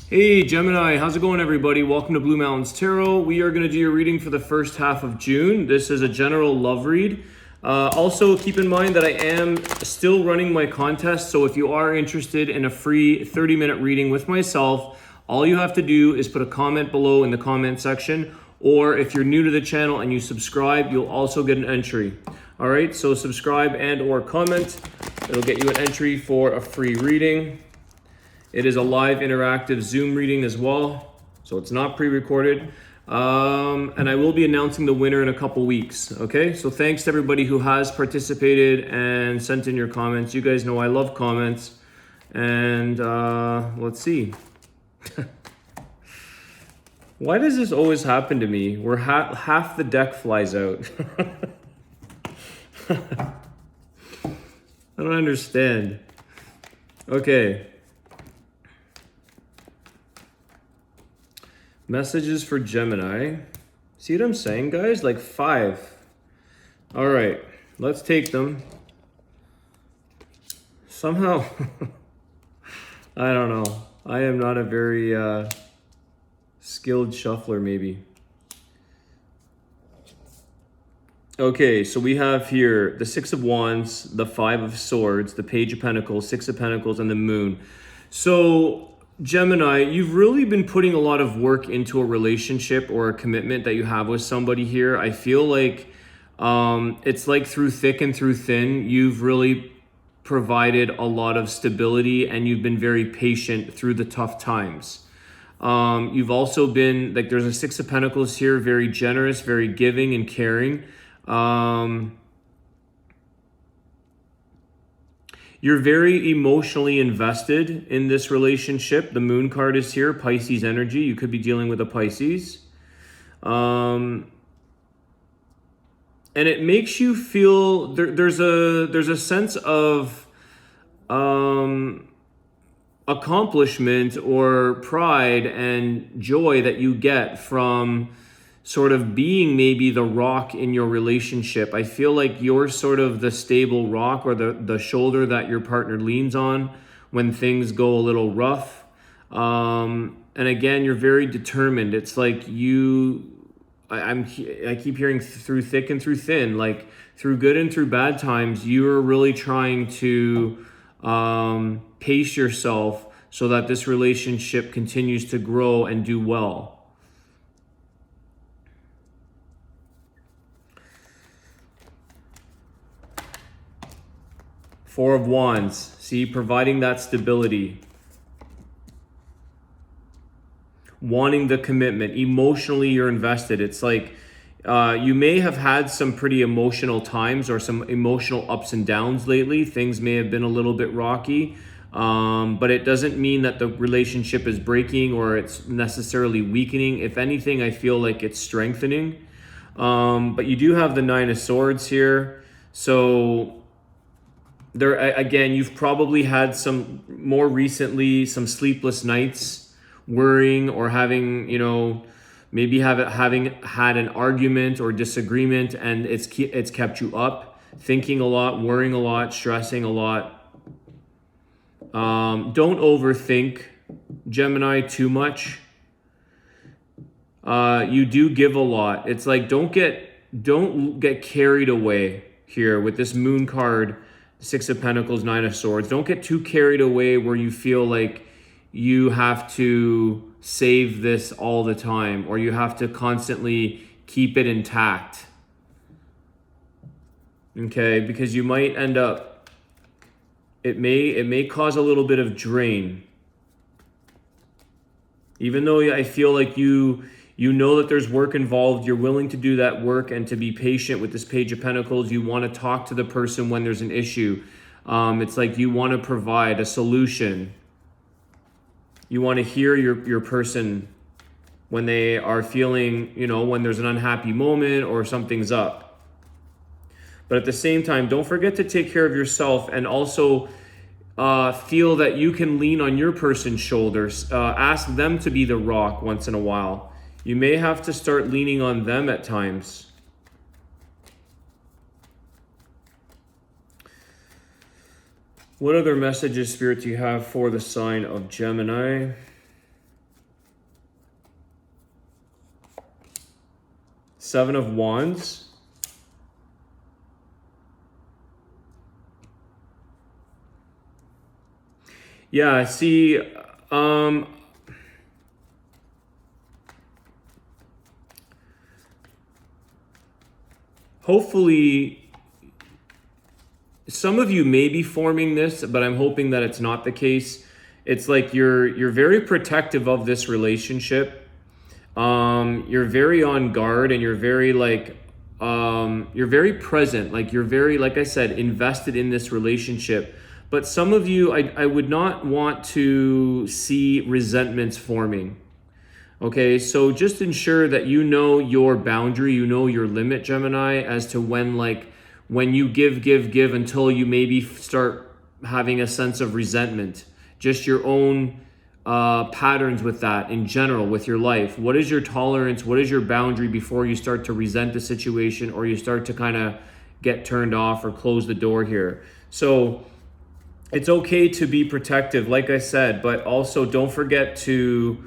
Hey Gemini, how's it going everybody? Welcome to Blue Mountains Tarot. We are going to do your reading for the first half of June. This is a general love read. Also keep in mind that I am still running my contest, so if you are interested in a free 30-minute reading with myself, all you have to do is put a comment below in the comment section, or if you're new to the channel and you subscribe, you'll also get an entry. All right, so subscribe and or comment. It'll get you an entry for a free reading. It is a live interactive Zoom reading as well, so it's not pre-recorded. And I will be announcing the winner in a couple weeks, okay? So thanks to everybody who has participated and sent in your comments. You guys know I love comments. And let's see. Why does this always happen to me where half the deck flies out? I don't understand. Okay. Messages for Gemini. See what I'm saying, guys? Like 5. All right, let's take them. Somehow, I don't know. I am not a very skilled shuffler, maybe. Okay, so we have here the 6 of Wands, the 5 of Swords, the Page of Pentacles, 6 of Pentacles, and the Moon. So Gemini, you've really been putting a lot of work into a relationship or a commitment that you have with somebody here. I feel like it's like through thick and through thin, you've really provided a lot of stability and you've been very patient through the tough times. You've also been, like there's a 6 of Pentacles here, very generous, very giving and caring. You're very emotionally invested in this relationship. The Moon card is here, Pisces energy. You could be dealing with a Pisces. And it makes you feel, there's a sense of accomplishment or pride and joy that you get from sort of being maybe the rock in your relationship. I feel like you're sort of the stable rock or the shoulder that your partner leans on when things go a little rough. And again, you're very determined. It's like I keep hearing through thick and through thin, like through good and through bad times, you're really trying to pace yourself so that this relationship continues to grow and do well. Four of Wands, see, providing that stability. Wanting the commitment. Emotionally, you're invested. It's like you may have had some pretty emotional times or some emotional ups and downs lately. Things may have been a little bit rocky, but it doesn't mean that the relationship is breaking or it's necessarily weakening. If anything, I feel like it's strengthening. But you do have the 9 of Swords here. So there again, you've probably had some more recently some sleepless nights worrying or having, you know, maybe having had an argument or disagreement, and it's kept you up, thinking a lot, worrying a lot, stressing a lot. Don't overthink, Gemini, too much. You do give a lot. It's like don't get carried away here with this Moon card. 6 of Pentacles, 9 of Swords. Don't get too carried away where you feel like you have to save this all the time or you have to constantly keep it intact. Okay, because you might end up, it may cause a little bit of drain. Even though I feel like you know that there's work involved, you're willing to do that work and to be patient with this Page of Pentacles. You want to talk to the person when there's an issue. It's like you want to provide a solution. You want to hear your person when they are feeling, you know, when there's an unhappy moment or something's up. But at the same time, don't forget to take care of yourself and also feel that you can lean on your person's shoulders. Ask them to be the rock once in a while. You may have to start leaning on them at times. What other messages, Spirit, do you have for the sign of Gemini? Seven of Wands. Yeah, see, hopefully some of you may be forming this, but I'm hoping that it's not the case. It's like you're very protective of this relationship. You're very on guard, and you're very like you're very present. Like you're very, like I said, invested in this relationship. But some of you, I would not want to see resentments forming. Okay, so just ensure that you know your boundary, you know your limit, Gemini, as to when you give until you maybe start having a sense of resentment. Just your own patterns with that in general, with your life. What is your tolerance? What is your boundary before you start to resent the situation, or you start to kind of get turned off or close the door here? So it's okay to be protective, like I said, but also don't forget to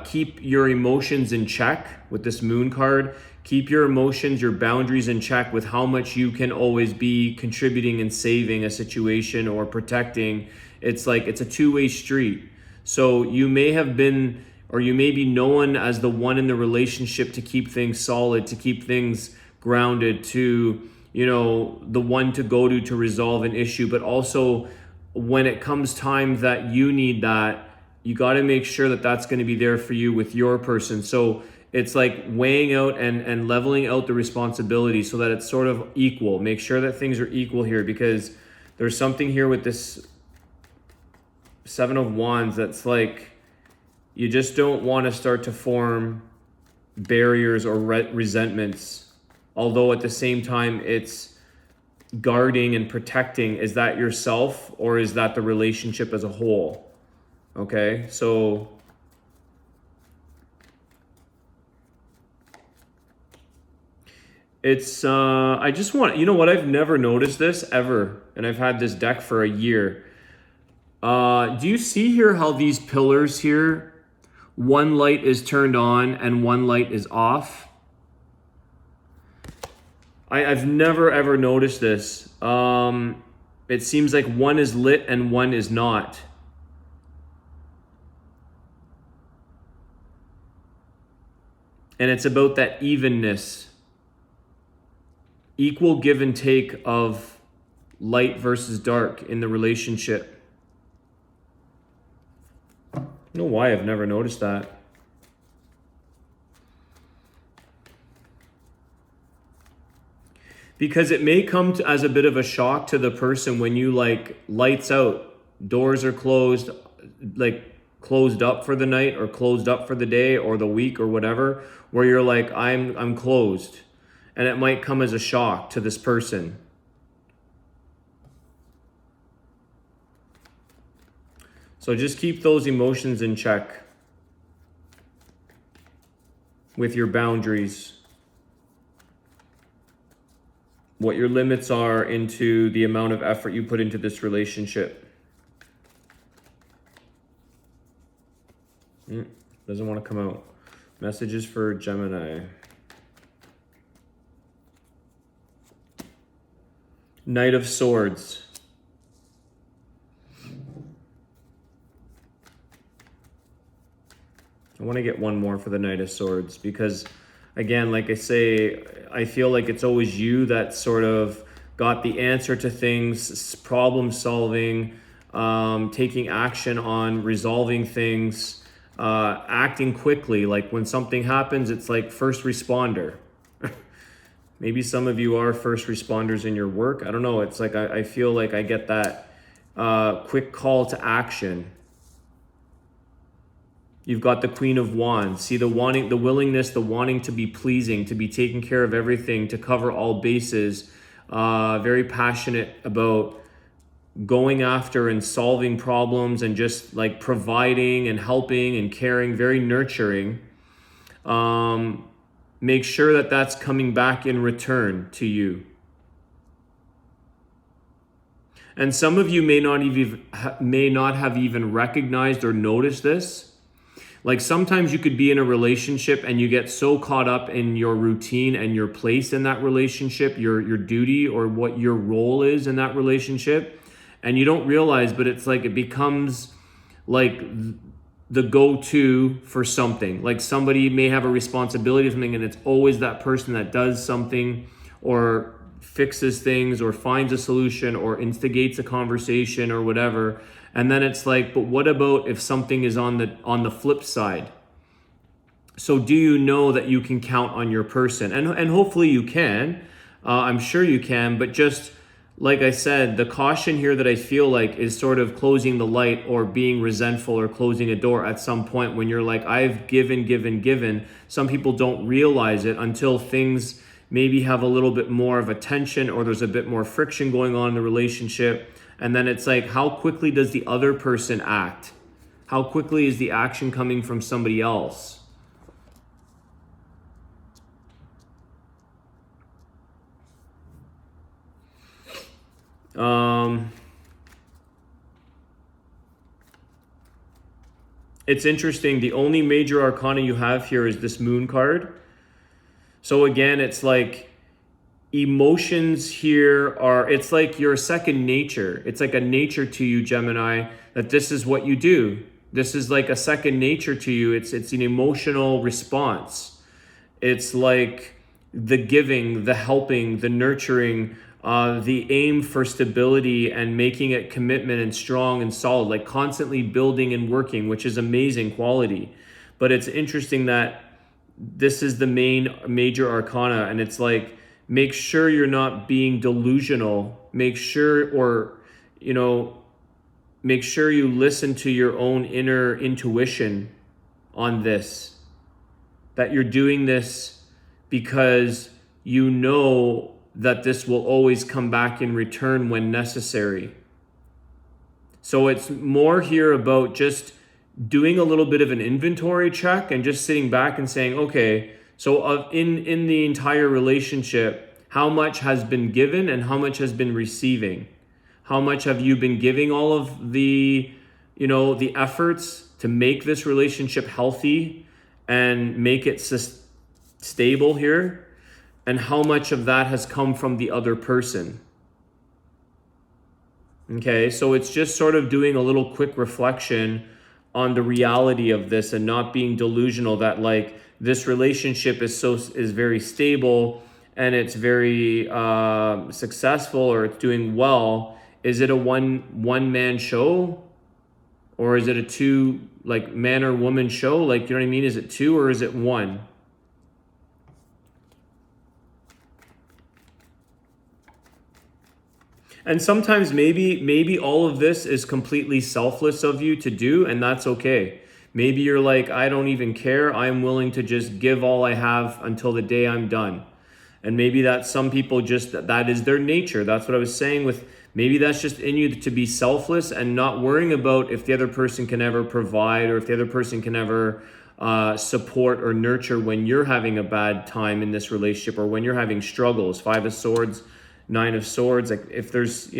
keep your emotions in check with this Moon card. Keep your emotions, your boundaries in check with how much you can always be contributing and saving a situation or protecting. It's like it's a two-way street. So you may have been, or you may be known as the one in the relationship to keep things solid, to keep things grounded, to, you know, the one to go to resolve an issue. But also when it comes time that you need that, you got to make sure that that's going to be there for you with your person. So it's like weighing out and leveling out the responsibility so that it's sort of equal. Make sure that things are equal here, because there's something here with this Seven of Wands that's like you just don't want to start to form barriers or resentments. Although at the same time, it's guarding and protecting. Is that yourself, or is that the relationship as a whole? Okay, so it's, I just want, you know what, I've never noticed this ever, and I've had this deck for a year. Do you see here how these pillars here, one light is turned on and one light is off? I've never ever noticed this. It seems like one is lit and one is not. And it's about that evenness, equal give and take of light versus dark in the relationship. I don't know why I've never noticed that. Because it may come as a bit of a shock to the person when you like lights out, doors are closed, like closed up for the night or closed up for the day or the week or whatever, where you're like, I'm closed. And it might come as a shock to this person. So just keep those emotions in check with your boundaries. What your limits are into the amount of effort you put into this relationship. Doesn't want to come out. Messages for Gemini. Knight of Swords. I want to get one more for the Knight of Swords because, again, like I say, I feel like it's always you that sort of got the answer to things, problem solving, taking action on resolving things, acting quickly. Like when something happens, it's like first responder. Maybe some of you are first responders in your work. I don't know. It's like I feel like I get that quick call to action. You've got the Queen of Wands. See the wanting, the willingness, the wanting to be pleasing, to be taking care of everything, to cover all bases. Very passionate about going after and solving problems and just like providing and helping and caring, very nurturing. Make sure that that's coming back in return to you. And some of you may not have even recognized or noticed this. Like sometimes you could be in a relationship and you get so caught up in your routine and your place in that relationship, your duty or what your role is in that relationship, and you don't realize, but it's like it becomes like the go-to for something. Like somebody may have a responsibility or something, and it's always that person that does something or fixes things or finds a solution or instigates a conversation or whatever. And then it's like, but what about if something is on the flip side? So do you know that you can count on your person? And hopefully you can. I'm sure you can, but just like I said, the caution here that I feel like is sort of closing the light or being resentful or closing a door at some point when you're like, I've given. Some people don't realize it until things maybe have a little bit more of a tension or there's a bit more friction going on in the relationship. And then it's like, how quickly does the other person act? How quickly is the action coming from somebody else? It's interesting. The only major arcana you have here is this moon card. So again, it's like emotions here are, it's like your second nature. It's like a nature to you, Gemini, that this is what you do. This is like a second nature to you. It's an emotional response. It's like the giving, the helping, the nurturing, the aim for stability and making it commitment and strong and solid, like constantly building and working, which is amazing quality. But it's interesting that this is the major arcana, and it's like, make sure you're not being delusional. Make sure you listen to your own inner intuition on this, that you're doing this because you know that this will always come back in return when necessary. So it's more here about just doing a little bit of an inventory check and just sitting back and saying, okay, so in the entire relationship, how much has been given and how much has been receiving? How much have you been giving all of the efforts to make this relationship healthy and make it stable here? And how much of that has come from the other person? Okay, so it's just sort of doing a little quick reflection on the reality of this and not being delusional that like this relationship is very stable and it's very successful or it's doing well. Is it a one man show, or is it a two, like man or woman show? Like, you know what I mean? Is it two or is it one? And sometimes maybe all of this is completely selfless of you to do, and that's okay. Maybe you're like, I don't even care. I'm willing to just give all I have until the day I'm done. And maybe that some people just, that is their nature. That's what I was saying with, maybe that's just in you to be selfless and not worrying about if the other person can ever provide or if the other person can ever support or nurture when you're having a bad time in this relationship or when you're having struggles. 5 of Swords, 9 of Swords, like if there's,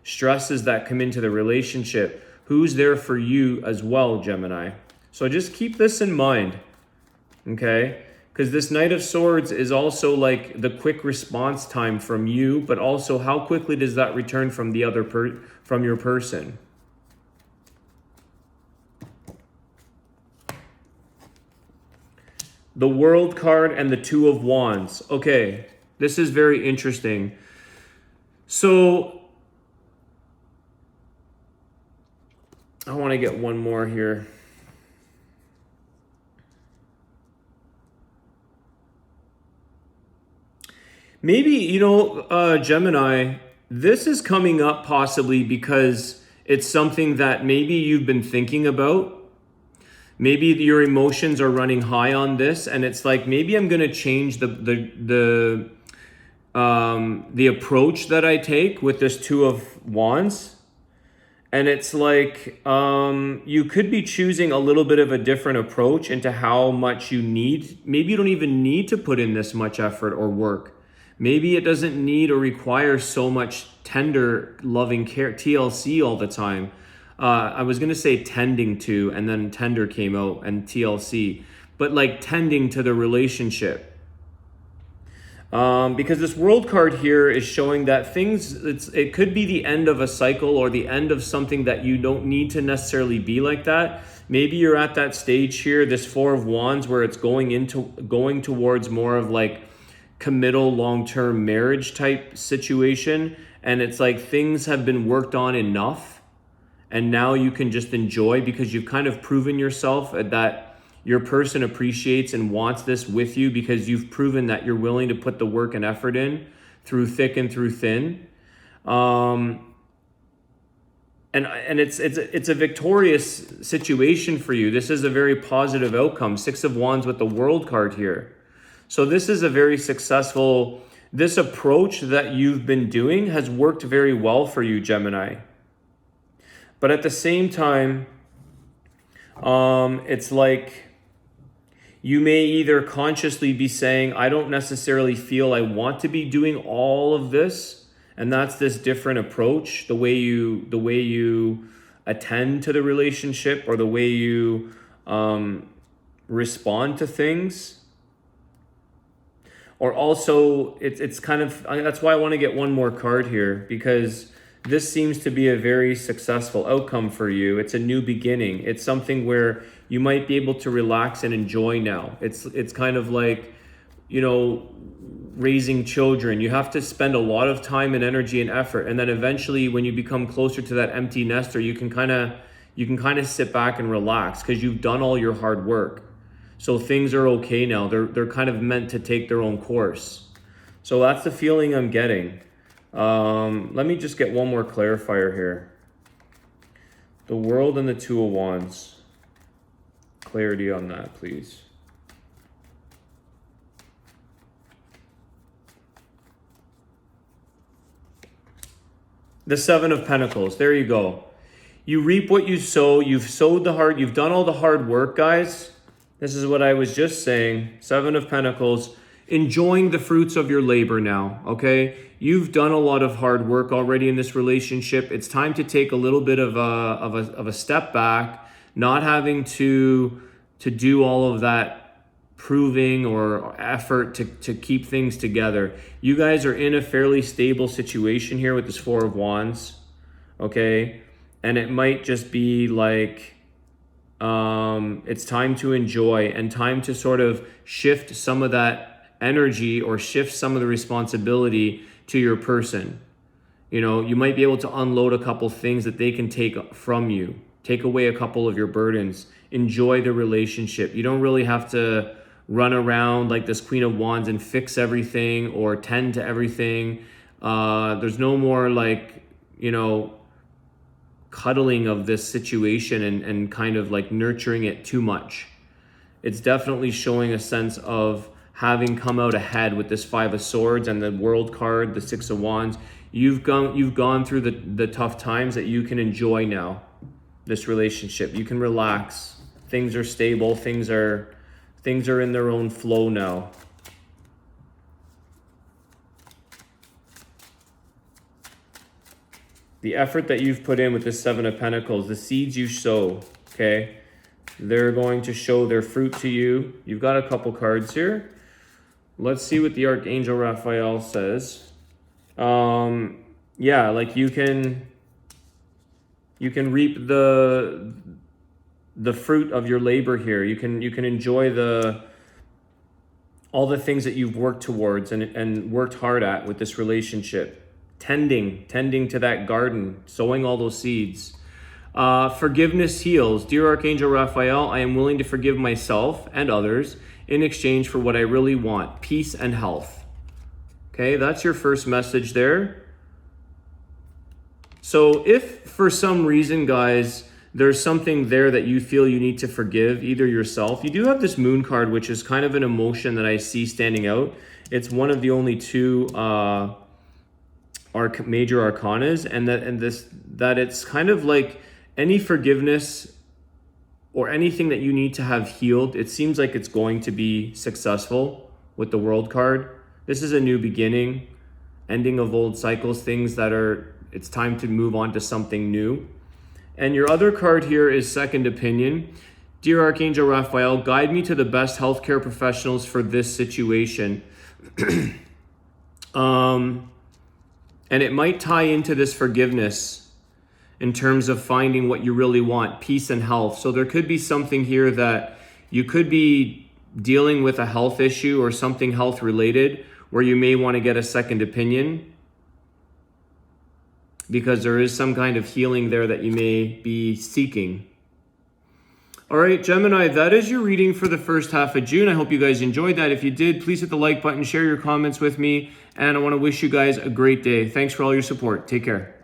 stresses that come into the relationship, who's there for you as well, Gemini? So just keep this in mind, okay? Because this Knight of Swords is also like the quick response time from you, but also how quickly does that return from the other from your person? The World card and the 2 of Wands. Okay, this is very interesting. So I want to get one more here. Maybe, Gemini, this is coming up possibly because it's something that maybe you've been thinking about. Maybe your emotions are running high on this, and it's like, maybe I'm going to change the approach that I take with this 2 of Wands. And it's like, you could be choosing a little bit of a different approach into how much you need. Maybe you don't even need to put in this much effort or work. Maybe it doesn't need or require so much tender, loving care, TLC all the time. I was going to say tending to, and then tender came out and TLC, but like tending to the relationship. Because this world card here is showing that it could be the end of a cycle or the end of something that you don't need to necessarily be like that. Maybe you're at that stage here, this Four of Wands, where it's going towards more of like committal long-term marriage type situation. And it's like things have been worked on enough. And now you can just enjoy because you've kind of proven yourself that your person appreciates and wants this with you because you've proven that you're willing to put the work and effort in through thick and through thin. And it's a victorious situation for you. This is a very positive outcome. Six of Wands with the World card here. So this is a very successful, this approach that you've been doing has worked very well for you, Gemini. But at the same time, it's like you may either consciously be saying, I don't necessarily feel I want to be doing all of this. And that's this different approach, the way you attend to the relationship or the way you respond to things. Or also, it's kind of, that's why I want to get one more card here, because this seems to be a very successful outcome for you. It's a new beginning. It's something where you might be able to relax and enjoy now. It's kind of like, you know, raising children. You have to spend a lot of time and energy and effort. And then eventually when you become closer to that empty nester, you can kind of sit back and relax because you've done all your hard work. So things are okay now. They're kind of meant to take their own course. So that's the feeling I'm getting. Let me just get one more clarifier here. The World and the Two of Wands. Clarity on that, please. The Seven of Pentacles. There you go. You reap what you sow. You've done all the hard work, guys. This is what I was just saying. Seven of Pentacles. Enjoying the fruits of your labor now, okay? You've done a lot of hard work already in this relationship. It's time to take a little bit of a step back, not having to do all of that proving or effort to keep things together. You guys are in a fairly stable situation here with this Four of Wands, okay? And it might just be like, it's time to enjoy and time to sort of shift some of that energy or shift some of the responsibility to your person. You know, you might be able to unload a couple things that they can take from you, take away a couple of your burdens, enjoy the relationship. You don't really have to run around like this Queen of Wands and fix everything or tend to everything. There's no more like, you know, cuddling of this situation and kind of like nurturing it too much. It's definitely showing a sense of having come out ahead with this Five of Swords and the World card, the Six of Wands. You've gone through the tough times that you can enjoy now, this relationship. You can relax. Things are stable. Things are in their own flow now. The effort that you've put in with the Seven of Pentacles, the seeds you sow, okay, they're going to show their fruit to you. You've got a couple cards here. Let's see what the Archangel Raphael says. Yeah, like you can reap the fruit of your labor here. You can enjoy all the things that you've worked towards and worked hard at with this relationship. Tending to that garden, sowing all those seeds. Forgiveness heals. Dear Archangel Raphael, I am willing to forgive myself and others in exchange for what I really want, peace and health. Okay, that's your first message there. So if for some reason, guys, there's something there that you feel you need to forgive, either yourself. You do have this Moon card, which is kind of an emotion that I see standing out. It's one of the only two major arcanas, and that it's kind of like any forgiveness or anything that you need to have healed. It seems like it's going to be successful with the World card. This is a new beginning, ending of old cycles, things that it's time to move on to something new. And your other card here is second opinion. Dear Archangel Raphael, guide me to the best healthcare professionals for this situation. And it might tie into this forgiveness in terms of finding what you really want, peace and health. So there could be something here that you could be dealing with a health issue or something health related where you may want to get a second opinion, because there is some kind of healing there that you may be seeking. All right, Gemini, that is your reading for the first half of June. I hope you guys enjoyed that. If you did, please hit the like button, share your comments with me, and I want to wish you guys a great day. Thanks for all your support. Take care.